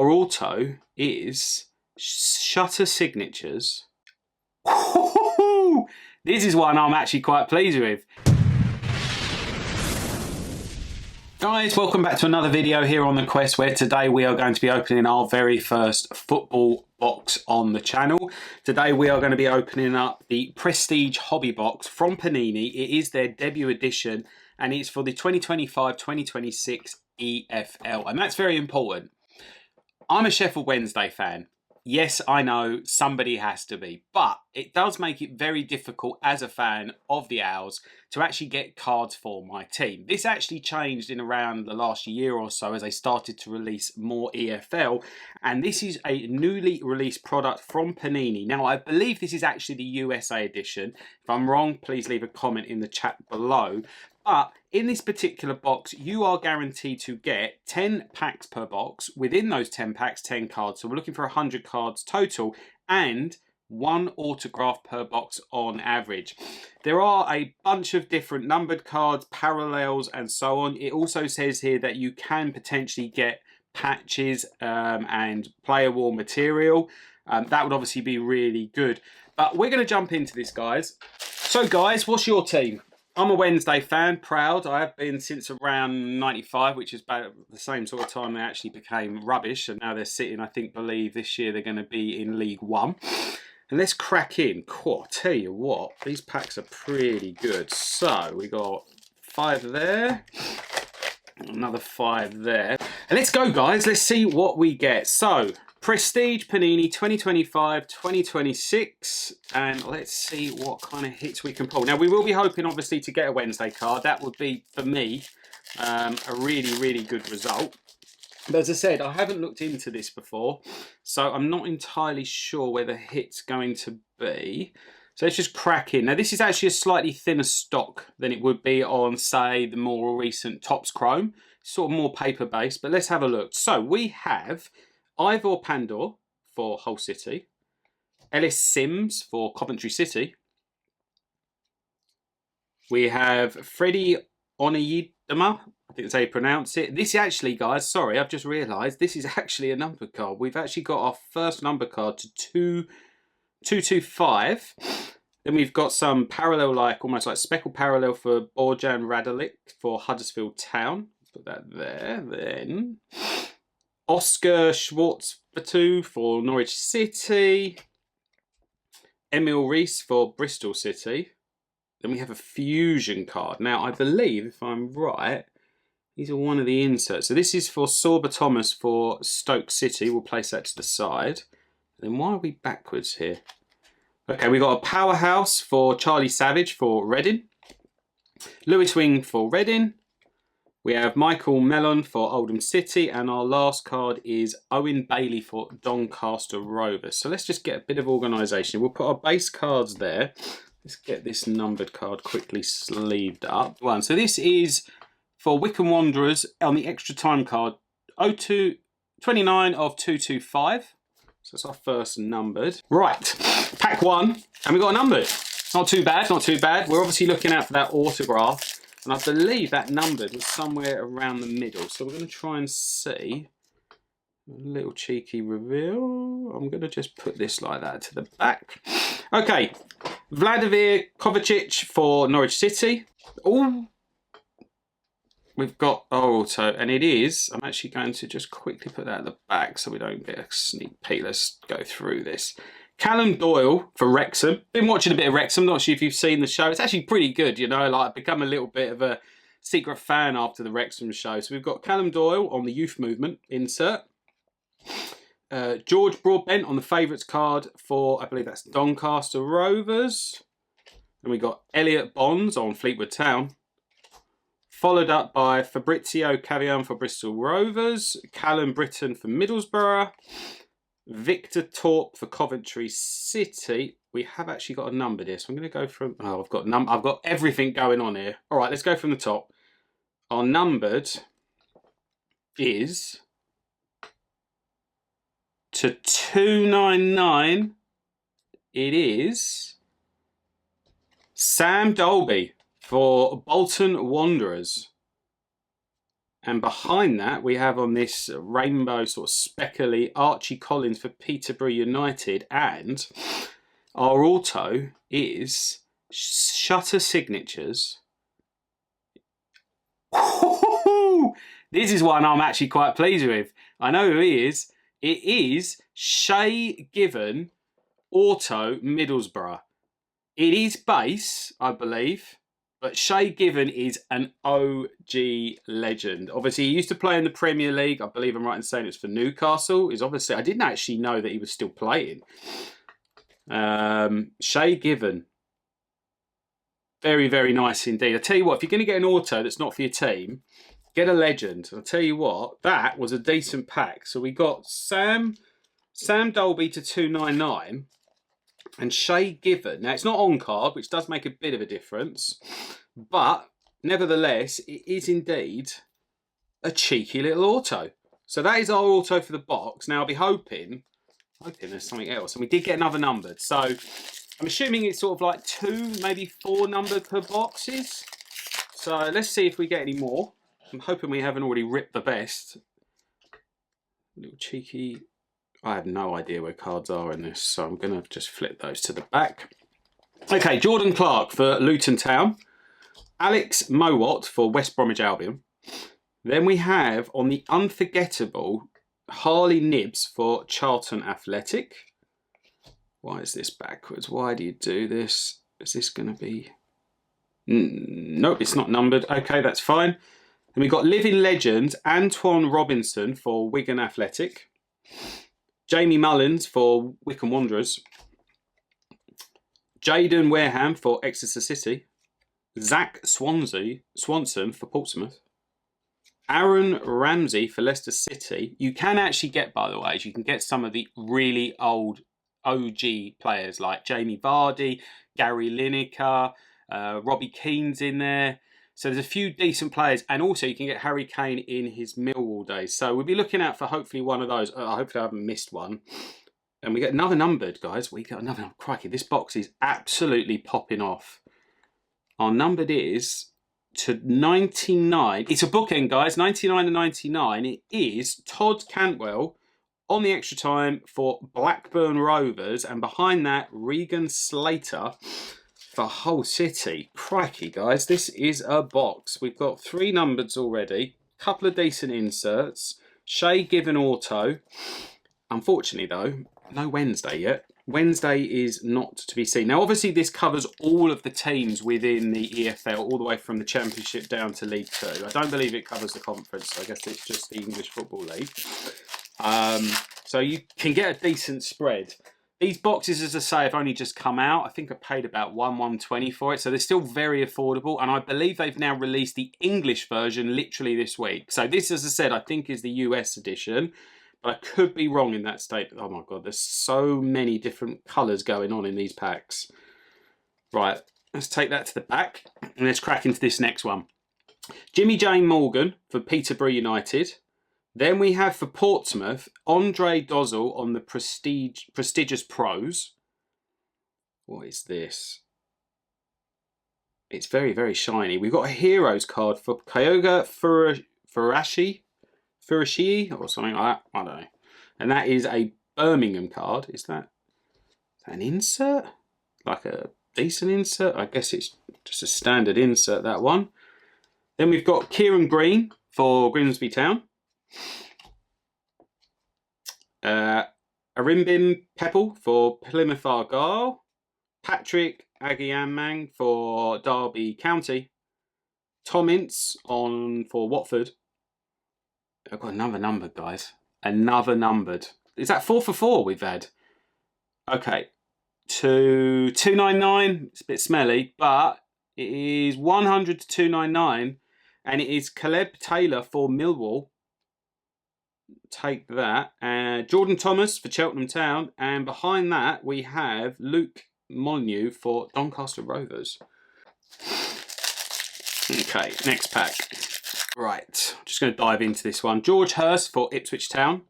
Our auto is Shutter Signatures. This is one I'm actually quite pleased with. Guys, welcome back to another video here on The Quest, where today we are going to be opening our very first football box on the channel. Today we are going to be opening up the Prestige Hobby Box from Panini. It is their debut edition and it's for the 2025-2026 EFL, and that's very important. I'm a Sheffield Wednesday fan. Yes, I know somebody has to be, but it does make it very difficult as a fan of the Owls to actually get cards for my team. This actually changed in around the last year or so as they started to release more EFL, and this is a newly released product from Panini. Now, I believe this is actually the USA edition. If I'm wrong, please leave a comment in the chat below. But in this particular box, you are guaranteed to get 10 packs per box. Within those 10 packs, 10 cards. So we're looking for 100 cards total and one autograph per box on average. There are a bunch of different numbered cards, parallels, and so on. It also says here that you can potentially get patches and player worn material. That would obviously be really good. But we're going to jump into this, guys. So, guys, what's your team? I'm a Wednesday fan, proud. I have been since around 95, which is about the same sort of time they actually became rubbish. And now they're sitting, I believe this year they're going to be in League One. And let's crack in. Cool, I'll tell you what, these packs are pretty good. So we got 5 there, another 5 there. And let's go, guys. Let's see what we get. So, Prestige Panini 2025-2026, and let's see what kind of hits we can pull. Now, we will be hoping, obviously, to get a Wednesday card. That would be, for me, a really, really good result. But as I said, I haven't looked into this before, so I'm not entirely sure where the hit's going to be. So let's just crack in. Now, this is actually a slightly thinner stock than it would be on, say, the more recent Topps Chrome. Sort of more paper-based, but let's have a look. So we have Ivor Pandor for Hull City, Ellis Sims for Coventry City. We have Freddie Onayidama, I think that's how you pronounce it. This actually, guys, sorry, I've just realised this is actually a number card. We've actually got our first number card to 225. Then we've got some parallel, like almost like speckled parallel for Borjan Radilic for Huddersfield Town. Put that there. Then Oscar Schwartzbatu for Norwich City. Emil Rees for Bristol City. Then we have a fusion card. Now, I believe, if I'm right, these are one of the inserts. So this is for Sorba Thomas for Stoke City. We'll place that to the side. And then why are we backwards here? Okay, we got a powerhouse for Charlie Savage for Reading. Lewis Wing for Reading. We have Michael Mellon for Oldham City, and our last card is Owen Bailey for Doncaster Rovers. So let's just get a bit of organisation. We'll put our base cards there. Let's get this numbered card quickly sleeved up. So this is for Wycombe Wanderers on the extra time card, 29 of 225. So that's our first numbered. Right, pack 1, and we got a numbered. Not too bad, not too bad. We're obviously looking out for that autograph. And I believe that numbered was somewhere around the middle. So we're going to try and see. A little cheeky reveal. I'm going to just put this like that to the back. Okay. Vladimir Kovacic for Norwich City. Oh. We've got auto. And it is. I'm actually going to just quickly put that at the back so we don't get a sneak peek. Let's go through this. Callum Doyle for Wrexham. Been watching a bit of Wrexham. Not sure if you've seen the show. It's actually pretty good, you know. Like, I've become a little bit of a secret fan after the Wrexham show. So we've got Callum Doyle on the youth movement insert. George Broadbent on the favourites card for, I believe that's Doncaster Rovers. And we got Elliot Bonds on Fleetwood Town. Followed up by Fabrizio Cavian for Bristol Rovers. Callum Britton for Middlesbrough. Victor Torp for Coventry City. We have actually got a number here, so I'm going to go from. Oh, I've got everything going on here. All right, let's go from the top. Our numbered is to 299. It is Sam Dolby for Bolton Wanderers. And behind that, we have on this rainbow sort of speckly Archie Collins for Peterborough United. And our auto is Shutter Signatures. This is one I'm actually quite pleased with. I know who he is. It is Shay Given Auto Middlesbrough. It is base, I believe. But Shay Given is an OG legend. Obviously, he used to play in the Premier League. I believe I'm right in saying it's for Newcastle. Is obviously, I didn't actually know that he was still playing. Shay Given. Very, very nice indeed. I tell you what, if you're going to get an auto that's not for your team, get a legend. I'll tell you what, that was a decent pack. So we got Sam Dolby to 299. And Shay Given. Now, it's not on card, which does make a bit of a difference. But, nevertheless, it is indeed a cheeky little auto. So that is our auto for the box. Now, I'll be hoping there's something else. And we did get another numbered. So, I'm assuming it's sort of like 2, maybe 4 numbered per boxes. So, let's see if we get any more. I'm hoping we haven't already ripped the best. Little cheeky... I have no idea where cards are in this, so I'm going to just flip those to the back. Okay, Jordan Clark for Luton Town. Alex Mowat for West Bromwich Albion. Then we have, on the unforgettable, Harley Nibbs for Charlton Athletic. Why is this backwards? Why do you do this? Is this going to be... Nope, it's not numbered. Okay, that's fine. Then we've got Living Legends, Antoine Robinson for Wigan Athletic. Jamie Mullins for Wycombe Wanderers. Jaden Wareham for Exeter City. Zach Swanson for Portsmouth. Aaron Ramsey for Leicester City. You can actually get, by the way, you can get some of the really old OG players like Jamie Vardy, Gary Lineker, Robbie Keane's in there. So there's a few decent players, and also you can get Harry Kane in his Millwall days. So we'll be looking out for hopefully one of those. Hopefully I haven't missed one. And we get another numbered, guys. We got another. Crikey, this box is absolutely popping off. Our numbered is to 99. It's a bookend, guys. 99 and 99. It is Todd Cantwell on the extra time for Blackburn Rovers, and behind that, Regan Slater for Hull City. Crikey, guys, this is a box. We've got 3 numbers already, a couple of decent inserts, Shay Given auto. Unfortunately, though, no Wednesday yet. Wednesday is not to be seen. Now, obviously, this covers all of the teams within the EFL, all the way from the Championship down to League 2. I don't believe it covers the conference, so I guess it's just the English Football League. So you can get a decent spread. These boxes, as I say, have only just come out. I think I paid about $120 for it. So they're still very affordable. And I believe they've now released the English version literally this week. So this, as I said, I think is the US edition. But I could be wrong in that statement. Oh my God, there's so many different colours going on in these packs. Right, let's take that to the back. And let's crack into this next one. Jimmy Jane Morgan for Peterborough United. Then we have for Portsmouth, Andre Dozzell on the prestigious pros. What is this? It's very, very shiny. We've got a Heroes card for Kyoga Furushi or something like that. I don't know. And that is a Birmingham card. Is that an insert? Like a decent insert? I guess it's just a standard insert, that one. Then we've got Kieran Green for Grimsby Town. Arimbim Pepple for Plymouth Argyle. Patrick Agyamang for Derby County. Tom Ince for Watford. I've got another numbered, guys. Another numbered. Is that 4 for 4 we've had? Okay. To 299. It's a bit smelly, but it is 100 to 299. And it is Caleb Taylor for Millwall. Take that. Jordan Thomas for Cheltenham Town. And behind that, we have Luke Molyneux for Doncaster Rovers. Okay, next pack. Right, just going to dive into this one. George Hurst for Ipswich Town.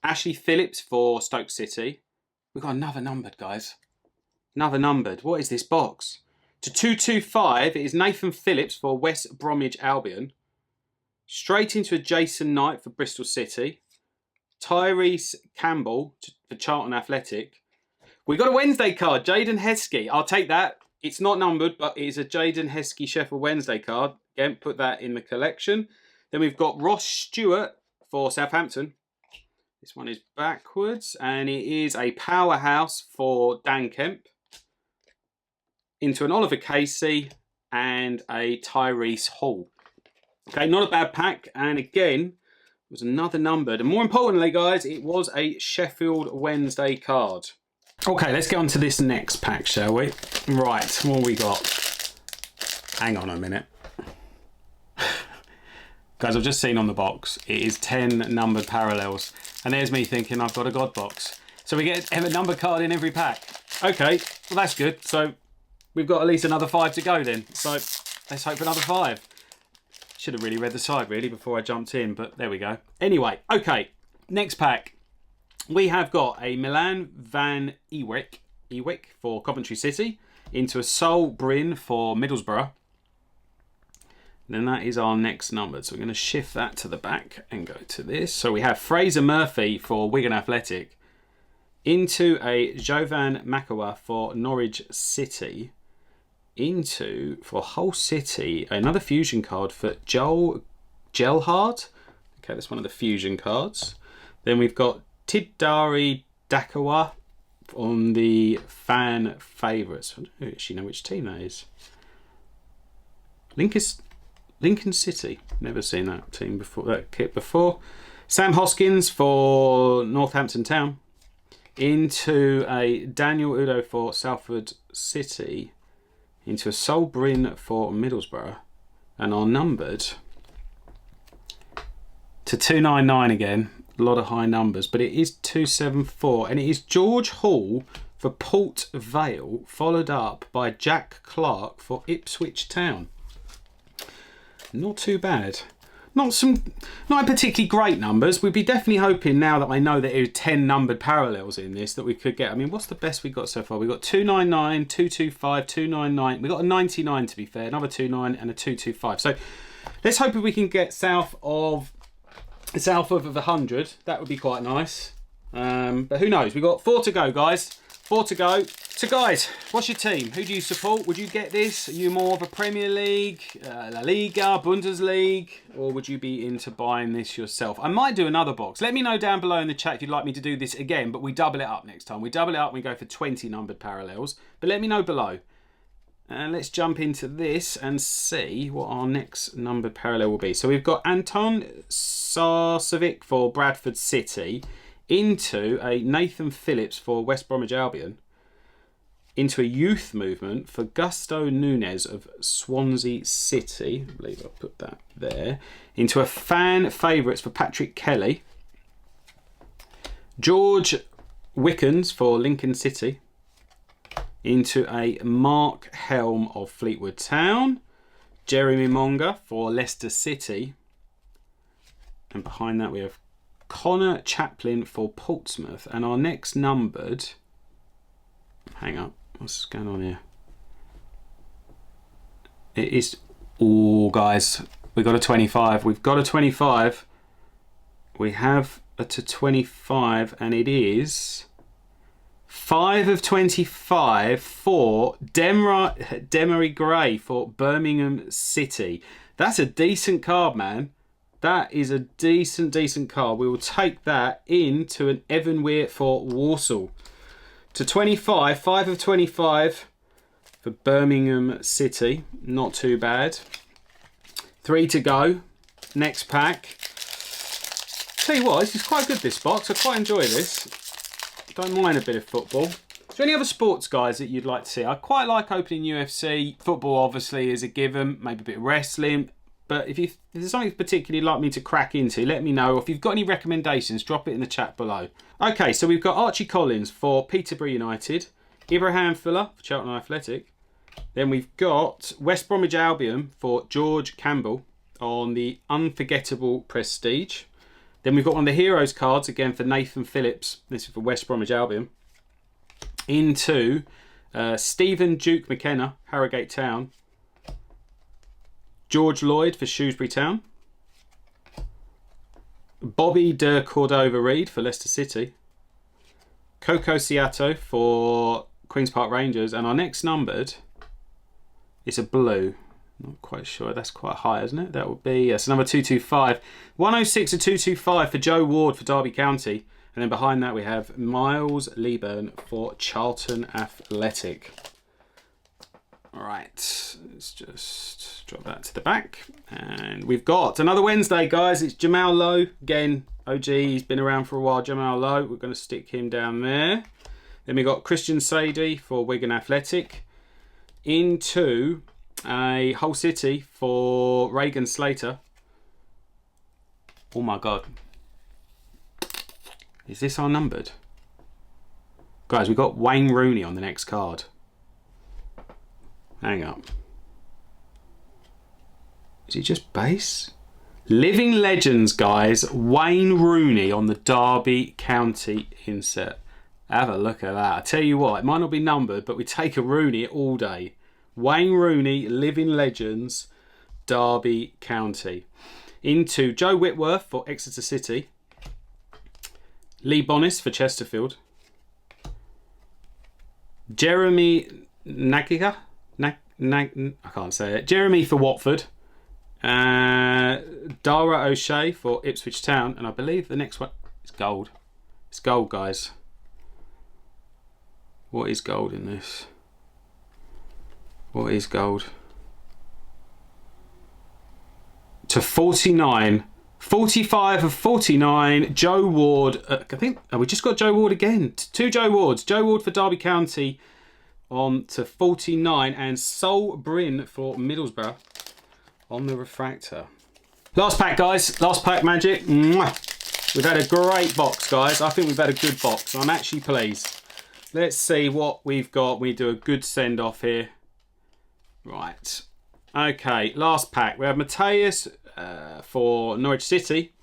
Ashley Phillips for Stoke City. We've got another numbered, guys. Another numbered. What is this box? To 225, it is Nathan Phillips for West Bromwich Albion. Straight into a Jason Knight for Bristol City. Tyrese Campbell for Charlton Athletic. We got a Wednesday card, Jaden Heskey. I'll take that. It's not numbered, but it is a Jaden Heskey Sheffield Wednesday card. Again, put that in the collection. Then we've got Ross Stewart for Southampton. This one is backwards, and it is a powerhouse for Dan Kemp. Into an Oliver Casey and a Tyrese Hall. Okay, not a bad pack. And again, it was another numbered. And more importantly, guys, it was a Sheffield Wednesday card. Okay, let's get on to this next pack, shall we? Right, what have we got? Hang on a minute. Guys, I've just seen on the box, it is 10 numbered parallels. And there's me thinking I've got a God box. So we get a number card in every pack. Okay, well that's good. So we've got at least another 5 to go then. So let's hope for another 5. Should have really read the side really before I jumped in, but there we go. Anyway, okay, next pack. We have got a Milan Van Ewijk for Coventry City. Into a Sol Bryn for Middlesbrough. Then that is our next number. So we're going to shift that to the back and go to this. So we have Fraser Murphy for Wigan Athletic. Into a Jovan Makawa for Norwich City. Into, for Hull City, another fusion card for Joel Gelhard. Okay, that's one of the fusion cards. Then we've got Tidari Dakawa on the fan favourites. I don't actually know which team that is. Lincoln City. Never seen that team before. That kit before. Sam Hoskins for Northampton Town. Into a Daniel Udo for Salford City. Into a Sol Bryn for Middlesbrough. And are numbered to 299 again. A lot of high numbers, but it is 274. And it is George Hall for Port Vale, followed up by Jack Clark for Ipswich Town. Not too bad. Not particularly great numbers. We'd be definitely hoping now that I know that there are 10 numbered parallels in this that we could get. I mean, what's the best we got so far? We got 299, 225, 299. We got a 99 to be fair, another 29 and a 225. So let's hope we can get south of 100. That would be quite nice. But who knows? We've got 4 to go, guys. 4 to go. So, guys, what's your team? Who do you support? Would you get this? Are you more of a Premier League, La Liga, Bundesliga, or would you be into buying this yourself? I might do another box. Let me know down below in the chat if you'd like me to do this again, but we double it up next time. We double it up and we go for 20 numbered parallels. But let me know below. And let's jump into this and see what our next numbered parallel will be. So we've got Anton Sarcevic for Bradford City. Into a Nathan Phillips for West Bromwich Albion. Into a youth movement for Gusto Nunes of Swansea City. I believe I'll put that there. Into a fan favourites for Patrick Kelly. George Wickens for Lincoln City. Into a Mark Helm of Fleetwood Town. Jeremy Monga for Leicester City. And behind that we have Connor Chaplin for Portsmouth. And our next numbered... Hang up. What's going on here? It is... Oh, guys. We've got a 25. We've got a 25. We have a to 25. And it is... 5 of 25 for Demery Gray for Birmingham City. That's a decent card, man. That is a decent card. We will take that into an Evan Weir for Walsall. To 25, 5 of 25 for Birmingham City. Not too bad. 3 to go. Next pack. Tell you what, this is quite good, this box. I quite enjoy this. Don't mind a bit of football. Is there any other sports, guys, that you'd like to see? I quite like opening UFC. Football, obviously, is a given. Maybe a bit of wrestling. But if there's something particularly you'd like me to crack into, let me know. Or if you've got any recommendations, drop it in the chat below. Okay, so we've got Archie Collins for Peterborough United. Ibrahim Fuller for Charlton Athletic. Then we've got West Bromwich Albion for George Campbell on the Unforgettable Prestige. Then we've got one of the Heroes cards, again for Nathan Phillips. This is for West Bromwich Albion. Into Stephen Duke McKenna, Harrogate Town. George Lloyd for Shrewsbury Town. Bobby de Cordova-Reid for Leicester City. Coco Ciato for Queen's Park Rangers. And our next numbered is a blue. Not quite sure. That's quite high, isn't it? That would be, yes, number 225. 106 to 225 for Joe Ward for Derby County. And then behind that we have Miles Leaburn for Charlton Athletic. All right, let's just drop that to the back. And we've got another Wednesday, guys. It's Jamal Lowe. Again, OG, he's been around for a while. Jamal Lowe, we're going to stick him down there. Then we've got Christian Sadie for Wigan Athletic. Into a Hull City for Reagan Slater. Oh my God. Is this our numbered? Guys, we've got Wayne Rooney on the next card. Hang up. Is it just base? Living Legends, guys. Wayne Rooney on the Derby County insert. Have a look at that. I tell you what, it might not be numbered, but we take a Rooney all day. Wayne Rooney, Living Legends, Derby County. Into Joe Whitworth for Exeter City. Lee Bonis for Chesterfield. Jeremy Nagiga. I can't say it. Jeremy for Watford. Dara O'Shea for Ipswich Town. And I believe the next one is gold. It's gold, guys. What is gold in this? What is gold? To 49. 45 of 49. Joe Ward. I think we just got Joe Ward again. Two Joe Wards. Joe Ward for Derby County on to 49. And Sol Bryn for Middlesbrough on the refractor. Last pack, guys. Last pack magic. Mwah. We've had a great box, guys. I think we've had a good box. I'm actually pleased. Let's see what we've got. We do a good send off here. Right. Okay, last pack. We have Mateus for Norwich City.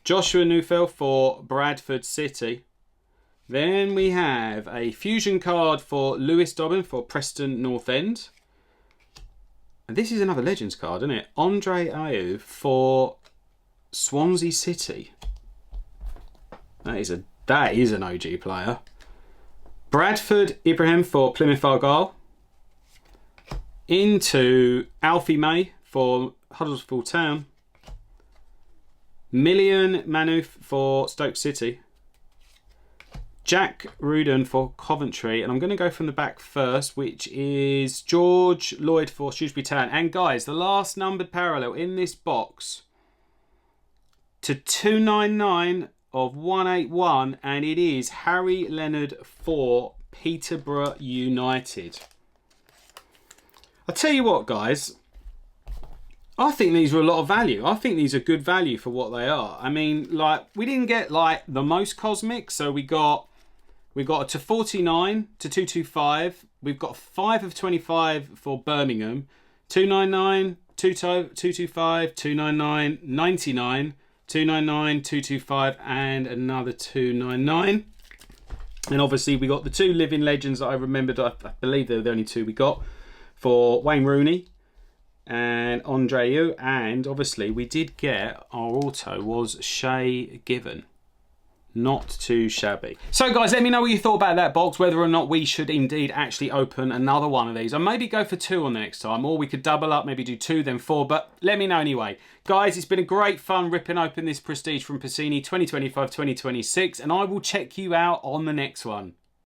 Joshua Neufeld for Bradford City. Then we have a fusion card for Lewis Dobbin for Preston North End. And this is another Legends card, isn't it? Andre Ayew for Swansea City. That is an OG player. Bradford Ibrahim for Plymouth Argyle. Into Alfie May for Huddersfield Town. Million Manouf for Stoke City. Jack Rudin for Coventry. And I'm going to go from the back first, which is George Lloyd for Shrewsbury Town. And guys, the last numbered parallel in this box to 299 of 181. And it is Harry Leonard for Peterborough United. I tell you what, guys, I think these were a lot of value. I think these are good value for what they are. I mean, like, we didn't get like the most cosmic, so we got a to 49 to 225. We've got 5 of 25 for Birmingham, 299, 225, 299, 99, 299, 225, and another 299. And obviously we got the two Living Legends that I remembered. I believe they were the only two we got. For Wayne Rooney and Andre Ayew. And obviously we did get, our auto was Shay Given. Not too shabby. So guys, let me know what you thought about that box, whether or not we should indeed actually open another one of these. Or maybe go for 2 on the next time. Or we could double up, maybe do 2 then 4. But let me know anyway. Guys, it's been a great fun ripping open this Prestige from Panini 2025-2026. And I will check you out on the next one.